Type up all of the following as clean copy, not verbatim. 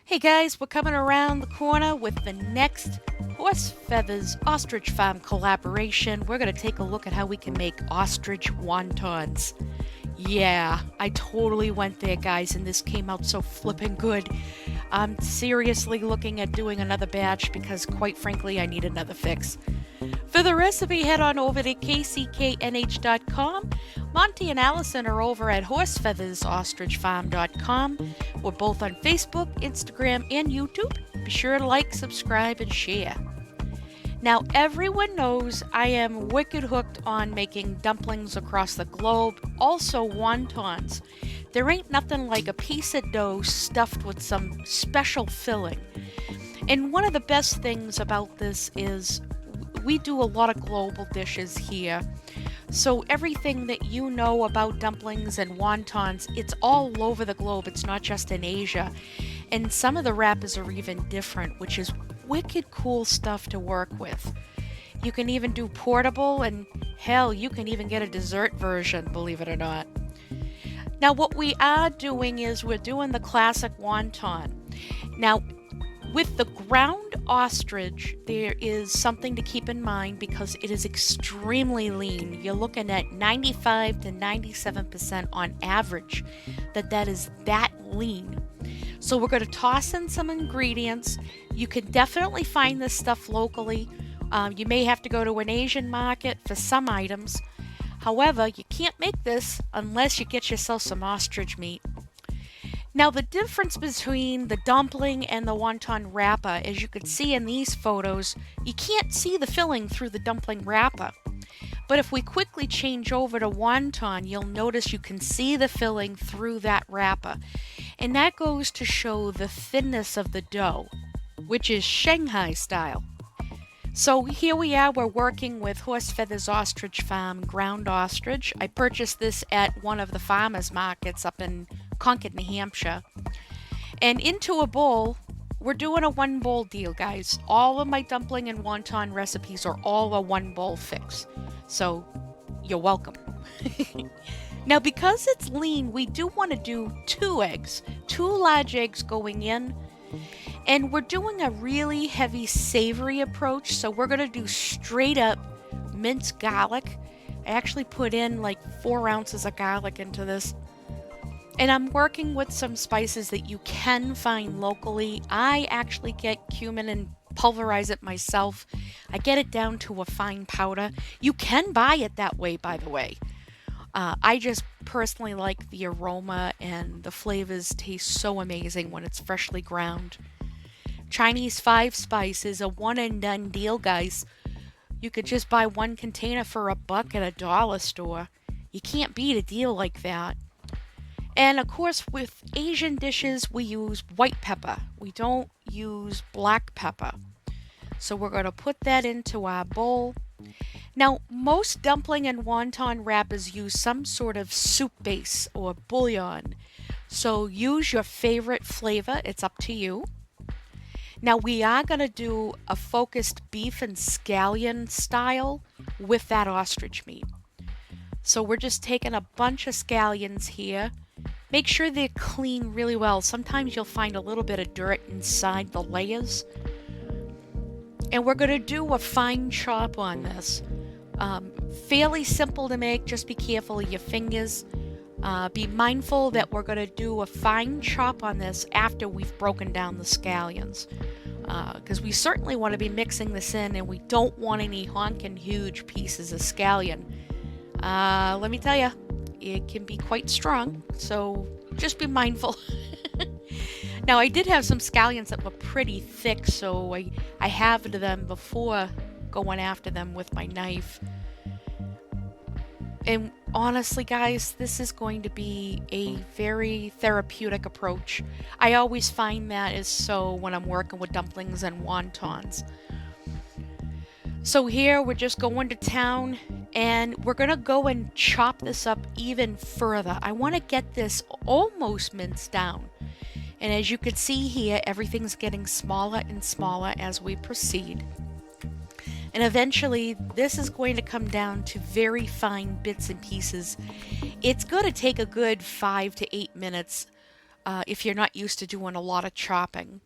Hey guys, we're coming around the corner with the next Horsefeathers Ostrich Farm collaboration. We're going to take a look at how we can make ostrich wontons. Yeah, I totally went there, guys, and this came out so flippin' good. I'm seriously looking at doing another batch because, quite frankly, I need another fix. For the recipe, head on over to kcknh.com. Monty and Allison are over at horsefeathersostrichfarm.com. We're both on Facebook, Instagram, and YouTube. Be sure to like, subscribe, and share. Now, everyone knows I am wicked hooked on making dumplings across the globe, also wontons. There ain't nothing like a piece of dough stuffed with some special filling. And one of the best things about this is we do a lot of global dishes here. So everything that you know about dumplings and wontons, it's all over the globe. It's not just in Asia. And some of the wrappers are even different, which is wicked cool stuff to work with. You can even do portable, and hell, you can even get a dessert version, believe it or not. Now what we are doing is we're doing the classic wonton. Now with the ground ostrich, there is something to keep in mind because it is extremely lean. You're looking at 95 to 97% on average that is that lean. So we're going to toss in some ingredients. You can definitely find this stuff locally. You may have to go to an Asian market for some items. However, you can't make this unless you get yourself some ostrich meat. Now the difference between the dumpling and the wonton wrapper, as you can see in these photos, you can't see the filling through the dumpling wrapper. But if we quickly change over to wonton, you'll notice you can see the filling through that wrapper. And that goes to show the thinness of the dough, which is Shanghai style. So here we are, we're working with Horsefeathers Ostrich Farm ground ostrich. I purchased this at one of the farmers markets up in Concord, New Hampshire. And into a bowl, we're doing a one bowl deal, guys. All of my dumpling and wonton recipes are all a one bowl fix. So you're welcome. Now because it's lean, we do want to do 2 eggs, 2 large eggs going in. And we're doing a really heavy savory approach, so we're going to do straight up minced garlic. I actually put in like 4 ounces of garlic into this. And I'm working with some spices that you can find locally. I actually get cumin and pulverize it myself. I get it down to a fine powder. You can buy it that way, by the way. I just personally like the aroma, and the flavors taste so amazing when it's freshly ground. Chinese 5 spice is a one and done deal, guys. You could just buy 1 container for $1 at a dollar store. You can't beat a deal like that. And of course, with Asian dishes, we use white pepper. We don't use black pepper. So we're going to put that into our bowl. Now, most dumpling and wonton wrappers use some sort of soup base or bouillon. So use your favorite flavor. It's up to you. Now we are going to do a focused beef and scallion style with that ostrich meat. So we're just taking a bunch of scallions here. Make sure they're clean really well. Sometimes you'll find a little bit of dirt inside the layers. And we're going to do a fine chop on this. Fairly simple to make, just be careful of your fingers. Be mindful that we're going to do a fine chop on this after we've broken down the scallions. Because we certainly want to be mixing this in, and we don't want any honking huge pieces of scallion. Let me tell you, it can be quite strong, so just be mindful. Now, I did have some scallions that were pretty thick, so I halved them before going after them with my knife. And honestly, guys, this is going to be a very therapeutic approach. I always find that is so when I'm working with dumplings and wontons. So here we're just going to town, and we're going to go and chop this up even further. I want to get this almost minced down. And as you can see here, everything's getting smaller and smaller as we proceed. And eventually, this is going to come down to very fine bits and pieces. It's going to take a good 5 to 8 minutes if you're not used to doing a lot of chopping.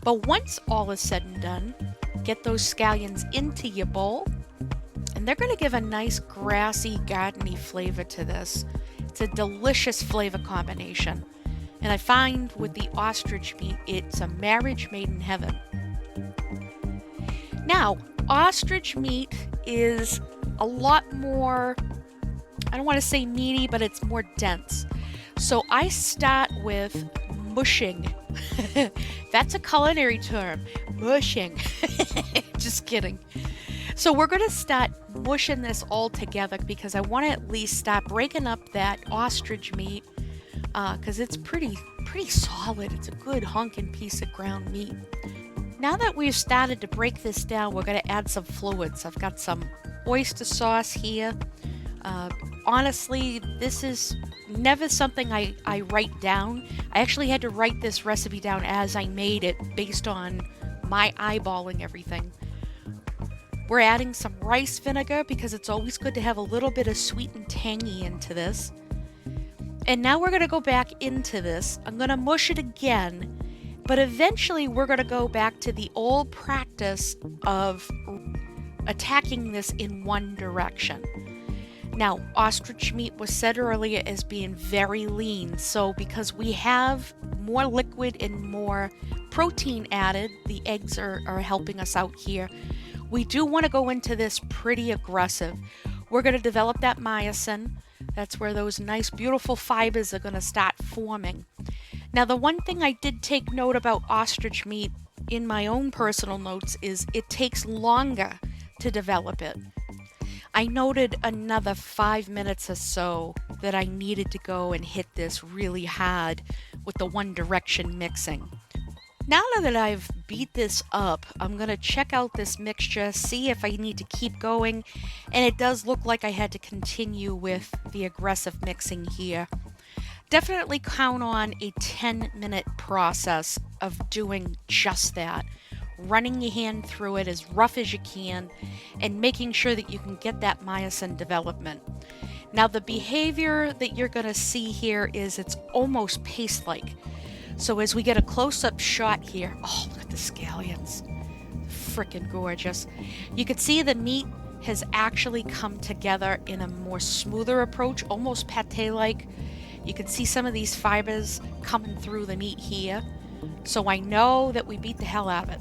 But once all is said and done, get those scallions into your bowl, and they're going to give a nice grassy, gardeny flavor to this. It's a delicious flavor combination. And I find with the ostrich meat, it's a marriage made in heaven. Now, ostrich meat is a lot more, I don't want to say meaty, but it's more dense. So I start with mushing. That's a culinary term, mushing. Just kidding. So we're going to start mushing this all together because I want to at least start breaking up that ostrich meat because it's pretty solid. It's a good hunkin' piece of ground meat. Now that we've started to break this down, we're going to add some fluids. I've got some oyster sauce here. Honestly, this is never something I write down. I actually had to write this recipe down as I made it based on my eyeballing everything. We're adding some rice vinegar because it's always good to have a little bit of sweet and tangy into this. And now we're going to go back into this. I'm going to mush it again, but eventually we're going to go back to the old practice of attacking this in one direction. Now, ostrich meat was said earlier as being very lean, so because we have more liquid and more protein added, the eggs are helping us out here. We do want to go into this pretty aggressive. We're going to develop that myosin. That's where those nice, beautiful fibers are going to start forming. Now, the one thing I did take note about ostrich meat in my own personal notes is it takes longer to develop it. I noted another 5 minutes or so that I needed to go and hit this really hard with the one direction mixing. Now that I've beat this up, I'm going to check out this mixture, see if I need to keep going, and it does look like I had to continue with the aggressive mixing here. Definitely count on a 10-minute process of doing just that. Running your hand through it as rough as you can and making sure that you can get that myosin development. Now the behavior that you're going to see here is it's almost paste-like. So as we get a close-up shot here, oh, look at the scallions. Freaking gorgeous. You can see the meat has actually come together in a more smoother approach, almost pate-like. You can see some of these fibers coming through the meat here. So I know that we beat the hell out of it.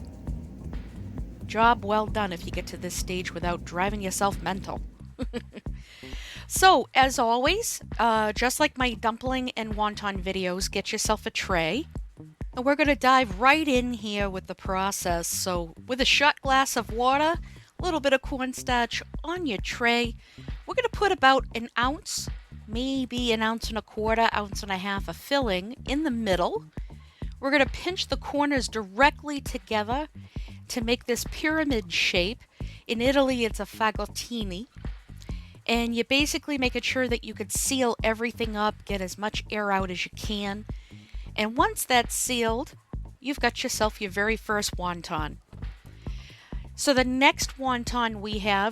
Job well done if you get to this stage without driving yourself mental. So, as always, just like my dumpling and wonton videos, get yourself a tray. And we're going to dive right in here with the process. So, with a shot glass of water, a little bit of cornstarch on your tray, we're going to put about an ounce, maybe an ounce and a quarter, ounce and a half of filling in the middle. We're going to pinch the corners directly together to make this pyramid shape. In Italy, it's a fagottini. And you basically making sure that you could seal everything up, get as much air out as you can. And once that's sealed, you've got yourself your very first wonton. So the next wonton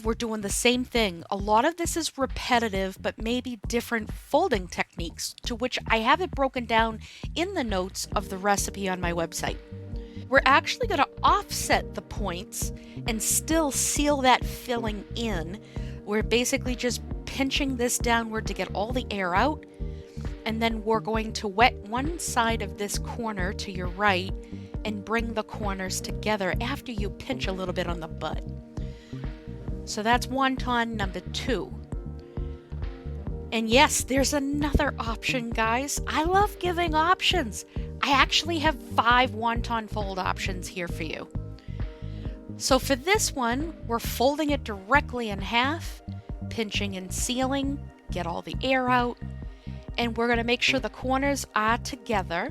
we're doing the same thing. A lot of this is repetitive, but maybe different folding techniques, to which I have it broken down in the notes of the recipe on my website. We're actually going to offset the points and still seal that filling in. We're basically just pinching this downward to get all the air out, and then we're going to wet one side of this corner to your right and bring the corners together after you pinch a little bit on the butt. So that's wonton number 2. And yes, there's another option, guys. I love giving options. I actually have 5 wonton fold options here for you. So for this one, we're folding it directly in half, pinching and sealing, get all the air out, and we're going to make sure the corners are together.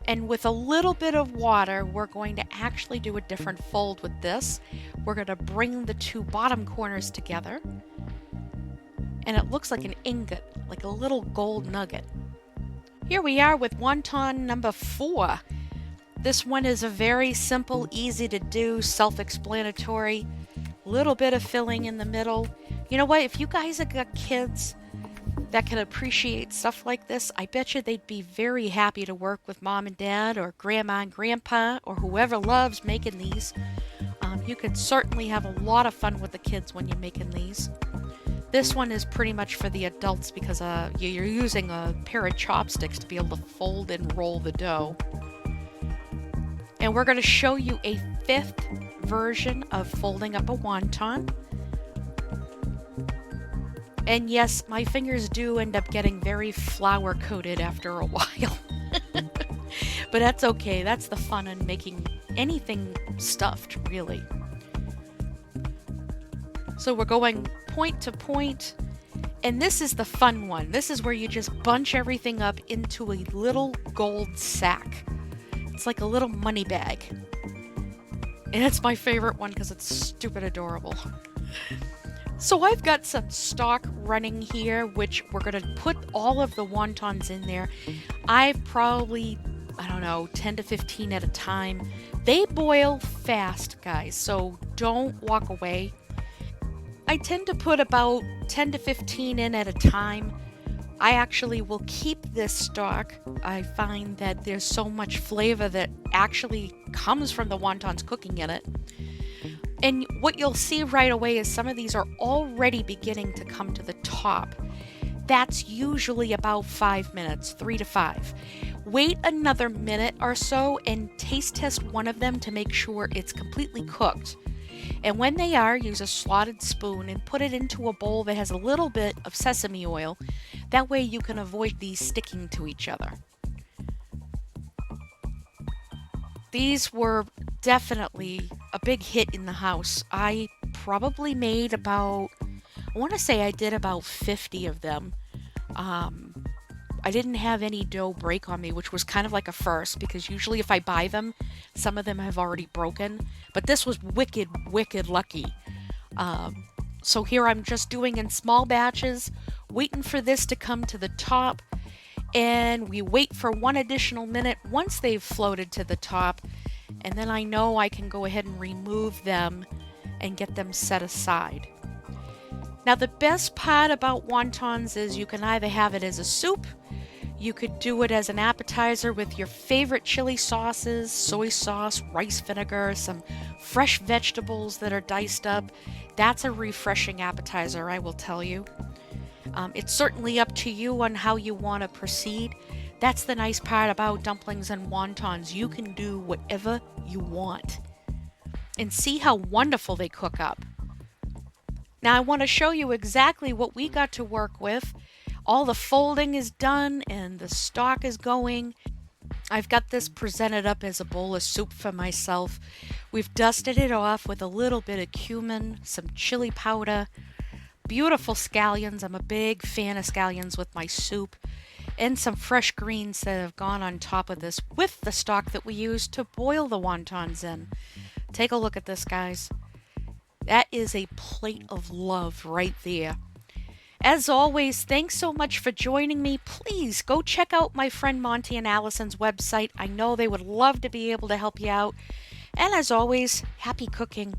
And with a little bit of water, we're going to actually do a different fold with this. We're going to bring the 2 bottom corners together, and it looks like an ingot, like a little gold nugget. Here we are with wonton number 4. This one is a very simple, easy to do, self-explanatory. Little bit of filling in the middle. You know what? If you guys have got kids, that can appreciate stuff like this, I bet you they'd be very happy to work with mom and dad or grandma and grandpa or whoever loves making these. You could certainly have a lot of fun with the kids when you're making these. This one is pretty much for the adults because you're using a pair of chopsticks to be able to fold and roll the dough. And we're going to show you a 5th version of folding up a wonton. And yes, my fingers do end up getting very flour coated after a while. But that's okay. That's the fun in making anything stuffed, really. So we're going point to point, and this is the fun one. This is where you just bunch everything up into a little gold sack. It's like a little money bag. And it's my favorite one because it's stupid adorable. So I've got some stock running here, which we're going to put all of the wontons in there. I've probably, 10 to 15 at a time. They boil fast, guys, so don't walk away. I tend to put about 10 to 15 in at a time. I actually will keep this stock. I find that there's so much flavor that actually comes from the wontons cooking in it. And what you'll see right away is some of these are already beginning to come to the top. That's usually about 5 minutes, 3 to 5. Wait another minute or so and taste test one of them to make sure it's completely cooked. And when they are, use a slotted spoon and put it into a bowl that has a little bit of sesame oil. That way you can avoid these sticking to each other. These were definitely a big hit in the house. I probably made about, I want to say I did about 50 of them. I didn't have any dough break on me, which was kind of like a first, because usually if I buy them, some of them have already broken. But this was wicked, wicked lucky. So here I'm just doing in small batches, waiting for this to come to the top. And we wait for 1 additional minute once they've floated to the top. And then I know I can go ahead and remove them and get them set aside. Now the best part about wontons is you can either have it as a soup, you could do it as an appetizer with your favorite chili sauces, soy sauce, rice vinegar, some fresh vegetables that are diced up. That's a refreshing appetizer, I will tell you. It's certainly up to you on how you want to proceed. That's the nice part about dumplings and wontons. You can do whatever you want. And see how wonderful they cook up. Now I want to show you exactly what we got to work with. All the folding is done and the stock is going. I've got this presented up as a bowl of soup for myself. We've dusted it off with a little bit of cumin, some chili powder, beautiful scallions. I'm a big fan of scallions with my soup. And some fresh greens that have gone on top of this with the stock that we used to boil the wontons in. Take a look at this, guys. That is a plate of love right there. As always, thanks so much for joining me. Please go check out my friend Monty and Allison's website. I know they would love to be able to help you out. And as always, happy cooking.